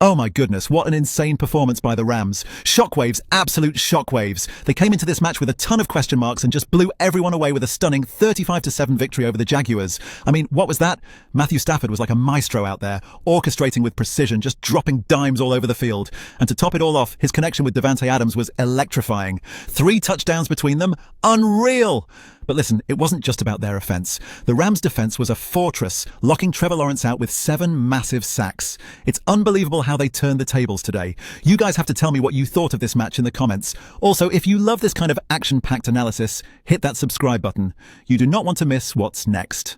Oh my goodness, what an insane performance by the Rams. Shockwaves, absolute shockwaves. They came into this match with a ton of question marks and just blew everyone away with a stunning 35-7 victory over the Jaguars. I mean, what was that? Matthew Stafford was like a maestro out there, orchestrating with precision, just dropping dimes all over the field. And to top it all off, his connection with Davante Adams was electrifying. 3 touchdowns between them? Unreal! But listen, it wasn't just about their offense. The Rams' defense was a fortress, locking Trevor Lawrence out with 7 massive sacks. It's unbelievable how they turned the tables today. You guys have to tell me what you thought of this match in the comments. Also, if you love this kind of action-packed analysis, hit that subscribe button. You do not want to miss what's next.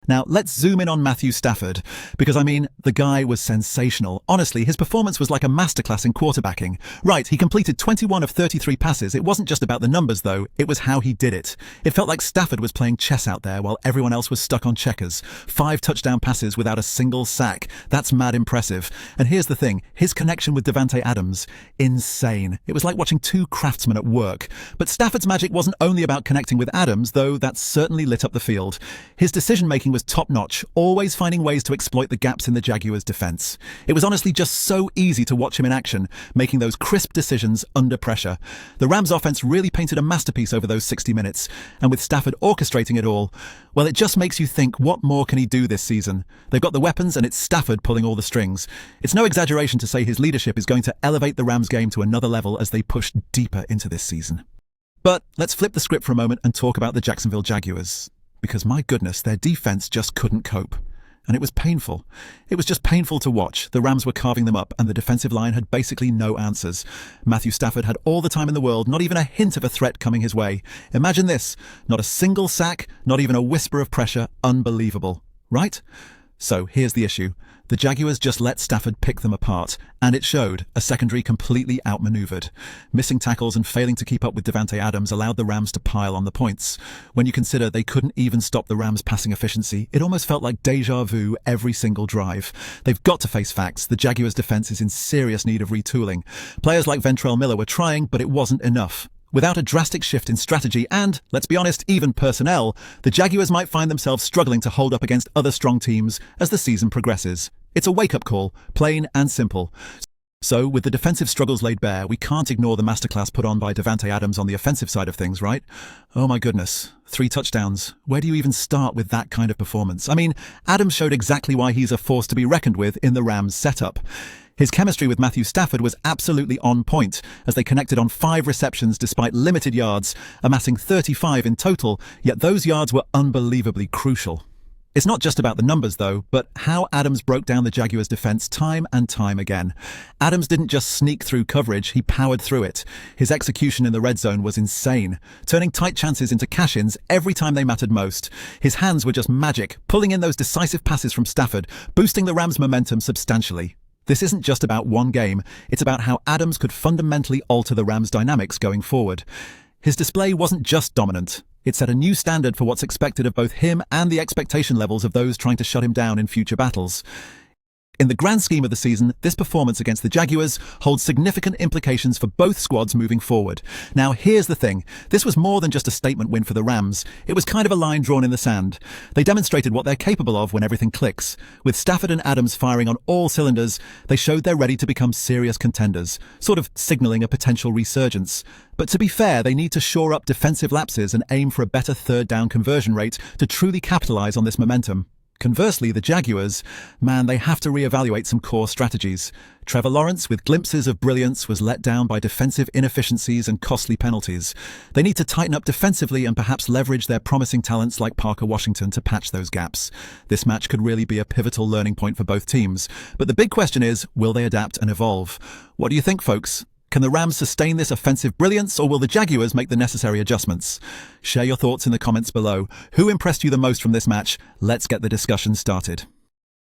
Now, let's zoom in on Matthew Stafford, because I mean, the guy was sensational. Honestly, his performance was like a masterclass in quarterbacking. Right, he completed 21 of 33 passes. It wasn't just about the numbers, though. It was how he did it. It felt like Stafford was playing chess out there while everyone else was stuck on checkers. 5 touchdown passes without a single sack. That's mad impressive. And here's the thing, his connection with Davante Adams, insane. It was like watching 2 craftsmen at work. But Stafford's magic wasn't only about connecting with Adams, though that certainly lit up the field. His decision-making was top-notch, always finding ways to exploit the gaps in the Jaguars' defense. It was honestly just so easy to watch him in action, making those crisp decisions under pressure. The Rams' offense really painted a masterpiece over those 60 minutes, and with Stafford orchestrating it all, well, it just makes you think, what more can he do this season? They've got the weapons, and it's Stafford pulling all the strings. It's no exaggeration to say his leadership is going to elevate the Rams' game to another level as they push deeper into this season. But let's flip the script for a moment and talk about the Jacksonville Jaguars. Because my goodness, their defense just couldn't cope. And it was painful. It was just painful to watch. The Rams were carving them up, and the defensive line had basically no answers. Matthew Stafford had all the time in the world, not even a hint of a threat coming his way. Imagine this, not a single sack, not even a whisper of pressure. Unbelievable, right? So here's the issue. The Jaguars just let Stafford pick them apart, and it showed. A secondary completely outmaneuvered. Missing tackles and failing to keep up with Davante Adams allowed the Rams to pile on the points. When you consider they couldn't even stop the Rams' passing efficiency, it almost felt like deja vu every single drive. They've got to face facts. The Jaguars' defense is in serious need of retooling. Players like Ventrell Miller were trying, but it wasn't enough. Without a drastic shift in strategy and, let's be honest, even personnel, the Jaguars might find themselves struggling to hold up against other strong teams as the season progresses. It's a wake-up call, plain and simple. So, with the defensive struggles laid bare, we can't ignore the masterclass put on by Davante Adams on the offensive side of things, right? Oh my goodness, 3 touchdowns. Where do you even start with that kind of performance? I mean, Adams showed exactly why he's a force to be reckoned with in the Rams' setup. His chemistry with Matthew Stafford was absolutely on point, as they connected on 5 receptions despite limited yards, amassing 35 in total, yet those yards were unbelievably crucial. It's not just about the numbers, though, but how Adams broke down the Jaguars' defense time and time again. Adams didn't just sneak through coverage, he powered through it. His execution in the red zone was insane, turning tight chances into cash-ins every time they mattered most. His hands were just magic, pulling in those decisive passes from Stafford, boosting the Rams' momentum substantially. This isn't just about one game, it's about how Adams could fundamentally alter the Rams' dynamics going forward. His display wasn't just dominant. It set a new standard for what's expected of both him and the expectation levels of those trying to shut him down in future battles. In the grand scheme of the season, this performance against the Jaguars holds significant implications for both squads moving forward. Now, here's the thing. This was more than just a statement win for the Rams. It was kind of a line drawn in the sand. They demonstrated what they're capable of when everything clicks. With Stafford and Adams firing on all cylinders, they showed they're ready to become serious contenders, sort of signaling a potential resurgence. But to be fair, they need to shore up defensive lapses and aim for a better third down conversion rate to truly capitalize on this momentum. Conversely, the Jaguars, man, they have to reevaluate some core strategies. Trevor Lawrence, with glimpses of brilliance, was let down by defensive inefficiencies and costly penalties. They need to tighten up defensively and perhaps leverage their promising talents like Parker Washington to patch those gaps. This match could really be a pivotal learning point for both teams. But the big question is, will they adapt and evolve? What do you think, folks? Can the Rams sustain this offensive brilliance, or will the Jaguars make the necessary adjustments? Share your thoughts in the comments below. Who impressed you the most from this match? Let's get the discussion started.